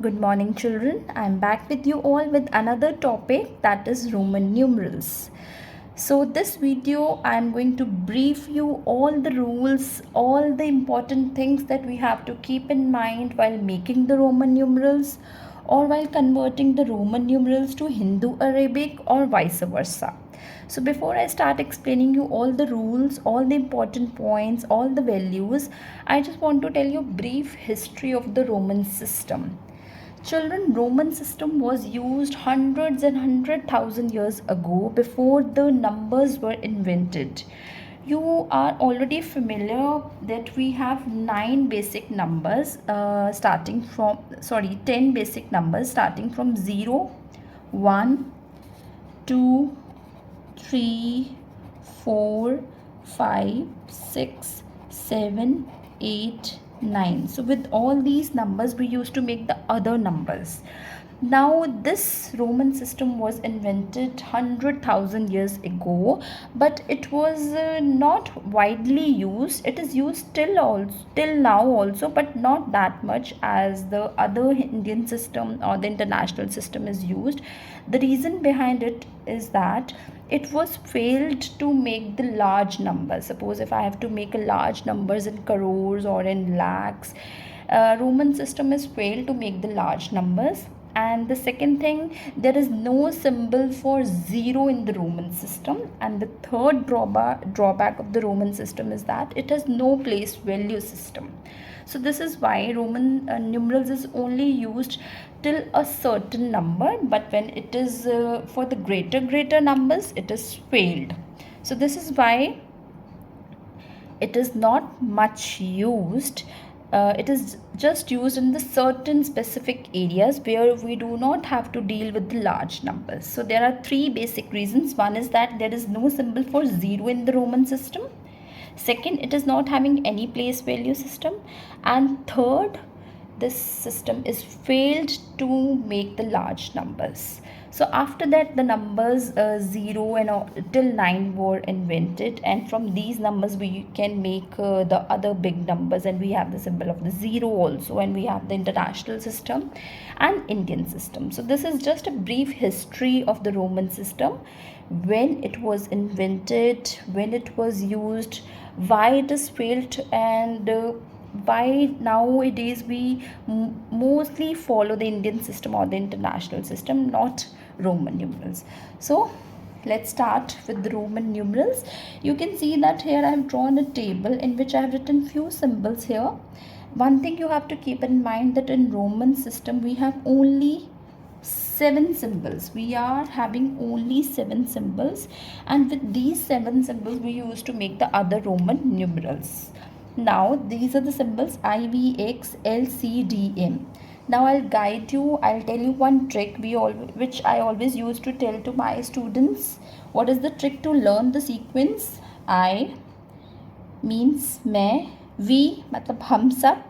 Good morning, children. I'm back with you all with another topic, that is Roman numerals. So this video I'm going to brief you all the rules, all the important things that we have to keep in mind while making the Roman numerals or while converting the Roman numerals to Hindu Arabic or vice versa. So before I start explaining you all the rules, all the important points, all the values, I just want to tell you a brief history of the Roman system. Children, Roman system was used hundreds and 100,000 years ago before the numbers were invented. You are already familiar that we have 10 basic numbers starting from 0, 1, 2, 3, 4, 5, 6, 7, 8, 9. So with all these numbers we used to make the other numbers. Now this Roman system was invented 100,000 years ago, but it was not widely used. It is used till now also, but not that much as the other Indian system or the international system is used. The reason behind it is that it was failed to make the large numbers. Suppose if I have to make a large numbers in crores or in lakhs, Roman system is failed to make the large numbers. And the second thing, there is no symbol for zero in the Roman system. And the third drawback of the Roman system is that it has no place value system. So this is why Roman numerals is only used till a certain number, but when it is for the greater numbers, it is failed. So this is why it is not much used. It is just used in the certain specific areas where we do not have to deal with the large numbers. So there are three basic reasons. One is that there is no symbol for zero in the Roman system. Second, it is not having any place value system. And third, this system is failed to make the large numbers. So after that, the numbers 0 and till 9 were invented, and from these numbers we can make the other big numbers, and we have the symbol of the 0 also, and we have the international system and Indian system. So this is just a brief history of the Roman system, when it was invented, when it was used, why it is failed, and why nowadays we mostly follow the Indian system or the international system, not Roman numerals. So let's start with the Roman numerals. You can see that here I have drawn a table in which I have written few symbols here. One thing you have to keep in mind, that in Roman system we have only 7 symbols. We are having only 7 symbols, and with these 7 symbols we used to make the other Roman numerals. Now these are the symbols I, V, X, L, C, D, M. Now I'll guide you, I'll tell you one trick which I always used to tell to my students. What is the trick to learn the sequence? I means मैं, V मतलब हम सब,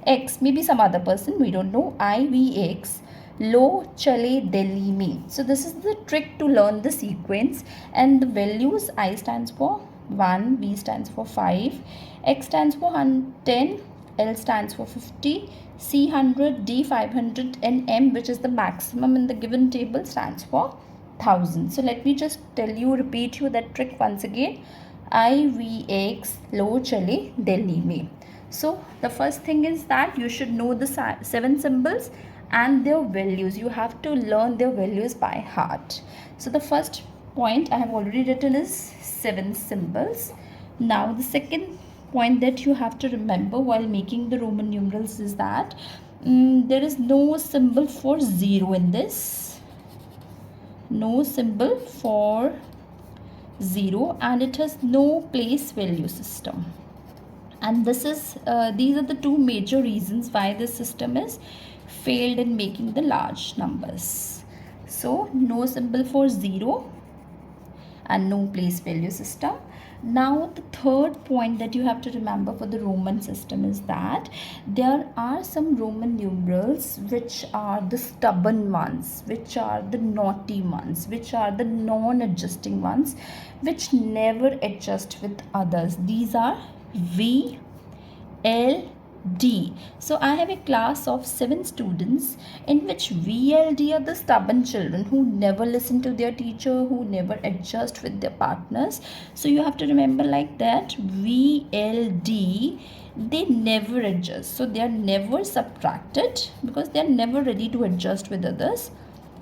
X maybe some other person, we don't know, I, V, X, लो चले दिल्ली में. So this is the trick to learn the sequence. And the values, I stands for 1, V stands for 5, X stands for 10, L stands for 50, C 100, D 500, and M, which is the maximum in the given table, stands for 1000. So let me just repeat you that trick once again. I, V, X, लो चले दिल्ली में. So the first thing is that you should know the 7 symbols and their values. You have to learn their values by heart. So the first point I have already written is 7 symbols. Now the second point that you have to remember while making the Roman numerals is that there is no symbol for 0 in this. No symbol for 0, and it has no place value system. And this is these are the two major reasons why this system is failed in making the large numbers. So no symbol for 0 and no place value system. Now the third point that you have to remember for the Roman system is that there are some Roman numerals which are the stubborn ones, which are the naughty ones, which are the non-adjusting ones, which never adjust with others. These are V, L, D. So I have a class of 7 students in which VLD are the stubborn children who never listen to their teacher, who never adjust with their partners. So you have to remember like that, VLD, they never adjust. So they are never subtracted because they are never ready to adjust with others.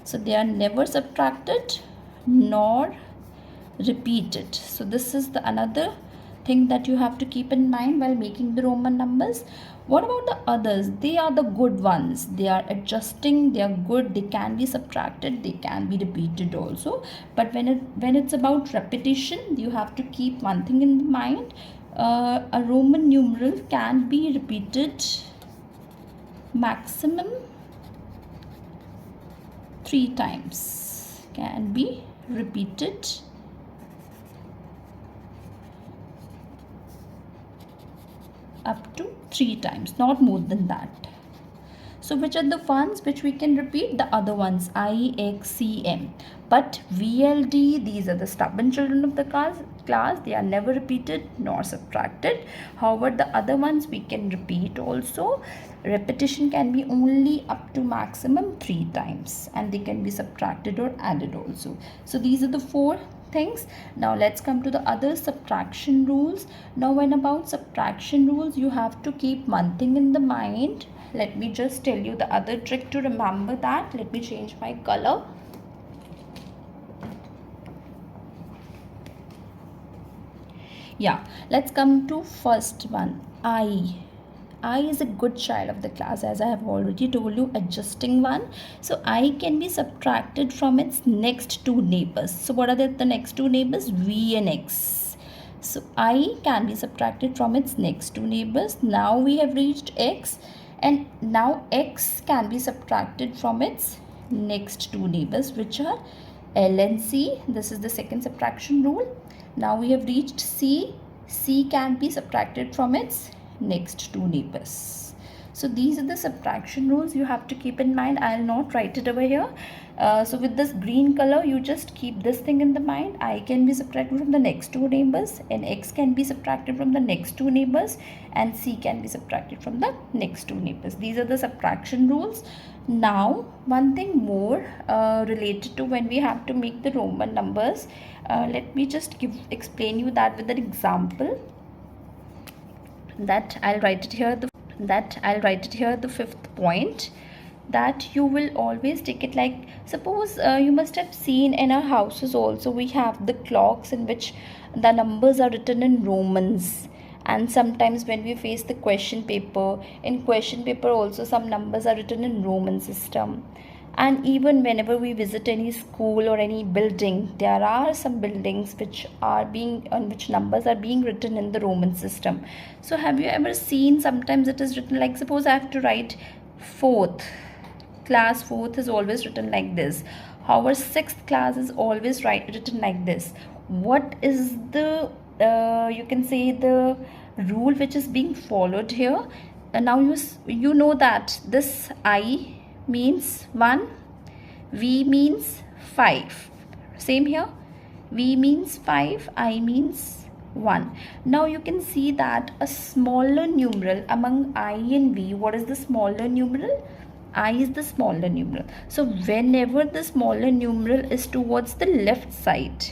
So they are never subtracted nor repeated. So this is the another thing that you have to keep in mind while making the Roman numbers. What about the others? They are the good ones. They are adjusting, they are good, they can be subtracted, they can be repeated also. But when it's about repetition, you have to keep one thing in mind. A Roman numeral can be repeated maximum 3 times. Can be repeated up to 3 times, not more than that. So which are the ones which we can repeat? The other ones, I, X, C, M. But VLD, these are the stubborn children of the class. They are never repeated nor subtracted. However, the other ones we can repeat also. Repetition can be only up to maximum 3 times, and they can be subtracted or added also. So these are the 4 things. Now let's come to the other subtraction rules. Now when about subtraction rules, you have to keep one thing in the mind. Let me just tell you the other trick to remember that. Let me change my color. Yeah, let's come to first one, I. I is a good child of the class, as I have already told you, adjusting one. So I can be subtracted from its next 2 neighbors. So what are the next 2 neighbors? V and X. So I can be subtracted from its next 2 neighbors. Now we have reached X, and now X can be subtracted from its next 2 neighbors, which are L and C. This is the second subtraction rule. Now we have reached C. C can be subtracted from its next 2 neighbors. So these are the subtraction rules you have to keep in mind. I will not write it over here. So with this green color, you just keep this thing in the mind. I can be subtracted from the next 2 neighbors, and X can be subtracted from the next 2 neighbors, and C can be subtracted from the next 2 neighbors. These are the subtraction rules. Now one thing more related to when we have to make the Roman numbers. Let me just explain you that with an example. That I'll write it here. The 5th point, that you will always take it like, suppose you must have seen in our houses also, we have the clocks in which the numbers are written in Romans. And sometimes when we face the question paper, in question paper also some numbers are written in Roman system. And even whenever we visit any school or any building, there are some buildings which numbers are being written in the Roman system. So have you ever seen, sometimes it is written like, suppose I have to write 4th class, 4th is always written like this. However, 6th class is always written like this. What is the you can say the rule which is being followed here? Now you know that this I means 1, V means 5. Same here, V means 5, I means 1. Now you can see that a smaller numeral among I and V, what is the smaller numeral? I is the smaller numeral. So whenever the smaller numeral is towards the left side,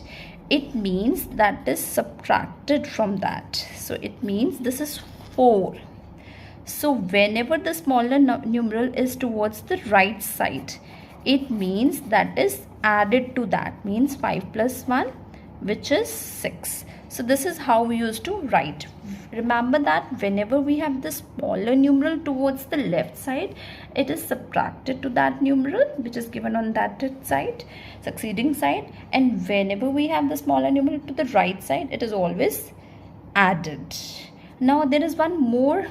it means that is subtracted from that. So it means this is 4. So whenever the smaller numeral is towards the right side, it means that is added to that, means 5 plus 1, which is 6. So this is how we used to write. Remember that whenever we have the smaller numeral towards the left side, it is subtracted to that numeral which is given on that side, succeeding side. And whenever we have the smaller numeral to the right side, it is always added. Now there is one more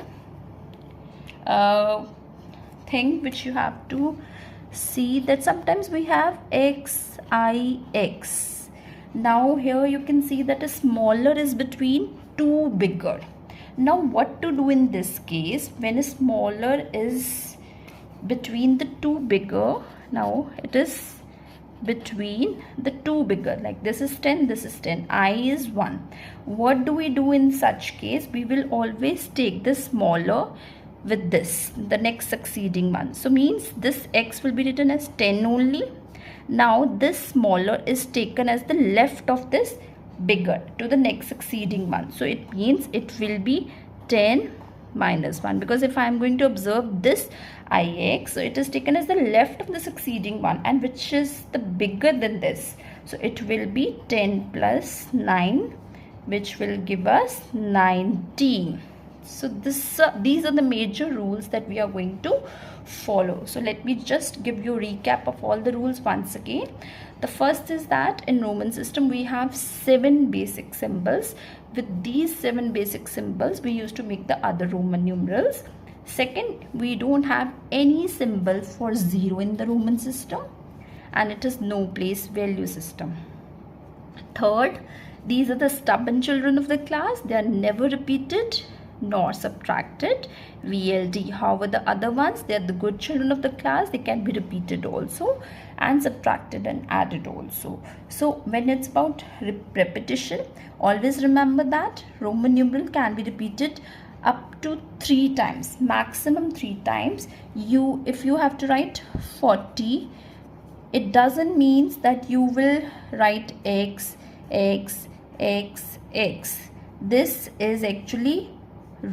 thing which you have to see, that sometimes we have X, I, X. Now here you can see that a smaller is between 2 bigger. Now what to do in this case when a smaller is between the 2 bigger? Now it is between the 2 bigger, like this is 10, this is 10, I is 1. What do we do in such case? We will always take the smaller with this, the next succeeding one. So means this x will be written as 10 only. Now this smaller is taken as the left of this bigger to the next succeeding one. So it means it will be 10 minus 1, because if I am going to observe this ix, so it is taken as the left of the succeeding one, and which is the bigger than this. So it will be 10 plus 9, which will give us 19. So these are the major rules that we are going to follow. So let me just give you a recap of all the rules once again. The first is that in Roman system we have 7 basic symbols. With these 7 basic symbols we used to make the other Roman numerals. Second, we don't have any symbol for 0 in the Roman system, and it is no place value system. Third, these are the stubborn children of the class. They are never repeated nor subtracted, VLD. However, the other ones, they are the good children of the class. They can be repeated also and subtracted and added also. So when it's about repetition, always remember that Roman numeral can be repeated up to 3 times, maximum 3 times. If you have to write 40, it doesn't mean that you will write x, x, x, x. This is actually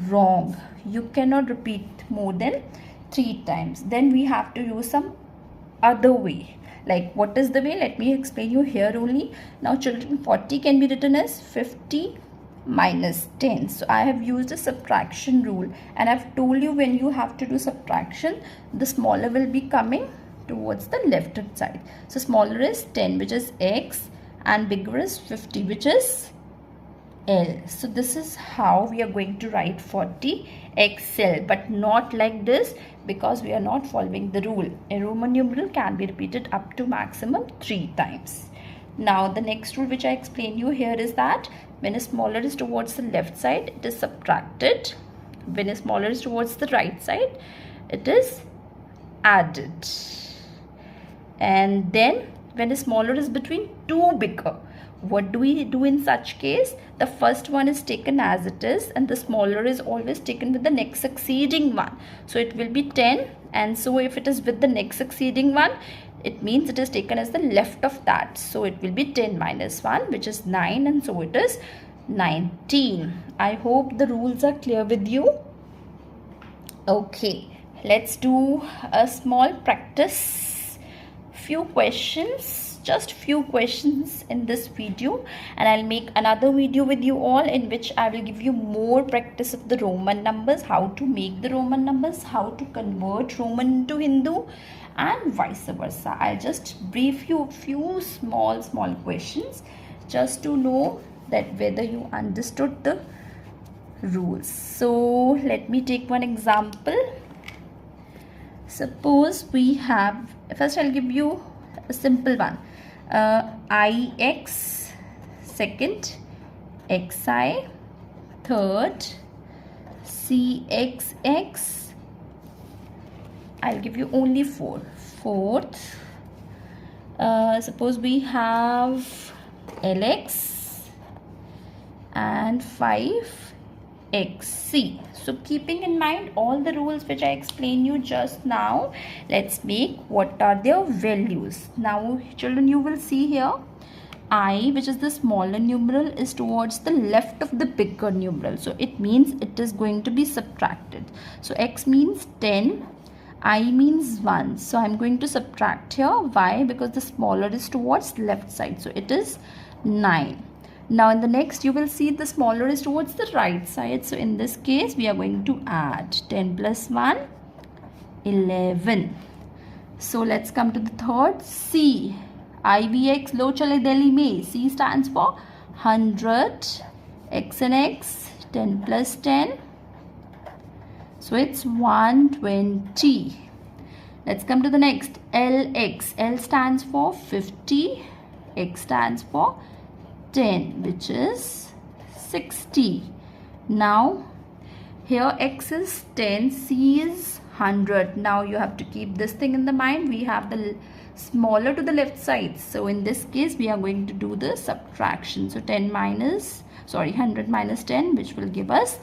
wrong. You cannot repeat more than 3 times. Then we have to use some other way. Like, what is the way? Let me explain you here only. Now children, 40 can be written as 50 minus 10. So I have used a subtraction rule, and I've told you when you have to do subtraction, the smaller will be coming towards the left hand side. So smaller is 10, which is x, and bigger is 50, which is L. So this is how we are going to write 40 XL, but not like this, because we are not following the rule. A Roman numeral can be repeated up to maximum 3 times. Now the next rule which I explain you here is that when a smaller is towards the left side, it is subtracted. When a smaller is towards the right side, it is added. And then when a smaller is between 2 bigger, what do we do in such case? The first one is taken as it is, and the smaller is always taken with the next succeeding one. So it will be 10, and so if it is with the next succeeding one, it means it is taken as the left of that. So it will be 10 minus 1, which is 9, and so it is 19. I hope the rules are clear with you. Okay, let's do a small practice. Few questions, just few questions in this video, and I'll make another video with you all in which I will give you more practice of the Roman numbers, how to make the Roman numbers, how to convert Roman into Hindu, and vice versa. I'll just brief you a few small questions just to know that whether you understood the rules. So let me take one example. Suppose we have, first I'll give you a simple one, ix, second xi, third cxx, I'll give you only 4, fourth, suppose we have lx and 5xc. So keeping in mind all the rules which I explained you just now, let's make what are their values. Now children, you will see here I, which is the smaller numeral, is towards the left of the bigger numeral. So it means it is going to be subtracted. So x means 10, I means 1. So I'm going to subtract here. Why? Because the smaller is towards the left side. So it is 9. Now in the next you will see the smaller is towards the right side. So in this case we are going to add 10 plus 1, 11. So let's come to the third, C. IVX lo chale Delhi mein. C stands for 100. X and X, 10 plus 10. So it's 120. Let's come to the next, LX. L stands for 50. X stands for 10, which is 60. Now here x is 10, c is 100. Now you have to keep this thing in the mind. We have the smaller to the left side. So in this case we are going to do the subtraction. So 100 minus 10, which will give us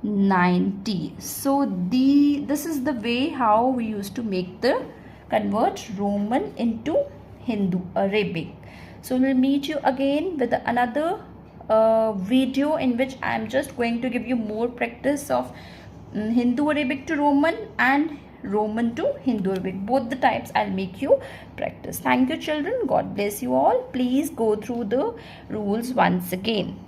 90. So this is the way how we used to convert Roman into Hindu Arabic. So we'll meet you again with another video in which I am just going to give you more practice of Hindu Arabic to Roman and Roman to Hindu Arabic. Both the types I'll make you practice. Thank you children. God bless you all. Please go through the rules once again.